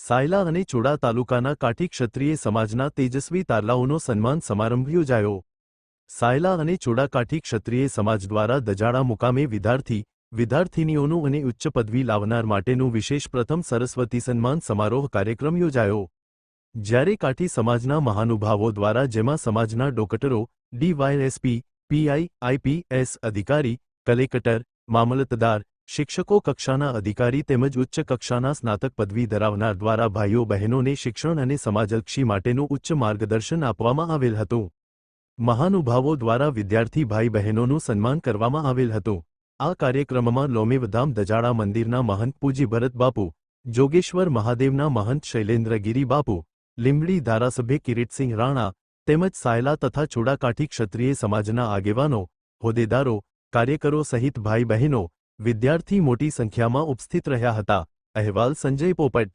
સાયલા અને ચોડા તાલુકાના કાઠી ક્ષત્રિય સમાજના તેજસ્વી તારલાઓનો સન્માન સમારંભ યોજાયો. સાયલા અને ચોડા કાઠી ક્ષત્રિય સમાજ દ્વારા દજાડા મુકામે વિદ્યાર્થીનીઓનું અને ઉચ્ચ પદવી લાવનાર માટેનું વિશેષ પ્રથમ સરસ્વતી સન્માન સમારોહ કાર્યક્રમ યોજાયો. જ્યારે કાઠી સમાજના મહાનુભાવો દ્વારા જેમાં સમાજના ડોક્ટરો, ડીવાયએસપી, પીઆઈ, આઈપીએસ અધિકારી, કલેક્ટર, મામલતદાર, શિક્ષકો કક્ષાના અધિકારી તેમજ ઉચ્ચ કક્ષાના સ્નાતક પદવી ધરાવનાર દ્વારા ભાઈઓ બહેનોને શિક્ષણ અને સમાજલક્ષી માટેનું ઉચ્ચ માર્ગદર્શન આપવામાં આવેલ હતું. મહાનુભાવો દ્વારા વિદ્યાર્થી ભાઈ બહેનોનું સન્માન કરવામાં આવેલ હતું. આ કાર્યક્રમમાં લોમેવધામ દજાડા મંદિરના મહંત પૂજી ભરત બાપુ, જોગેશ્વર મહાદેવના મહંત શૈલેન્દ્રગીરી બાપુ, લીંબડી ધારાસભ્ય કિરીટસિંહ રાણા તેમજ સાયલા તથા ચોડા કાઠી ક્ષત્રિય સમાજના આગેવાનો, હોદ્દેદારો, કાર્યકરો સહિત ભાઈ બહેનો, વિદ્યાર્થી મોટી સંખ્યામાં ઉપસ્થિત રહ્યા હતા. અહેવાલ સંજય પોપટ.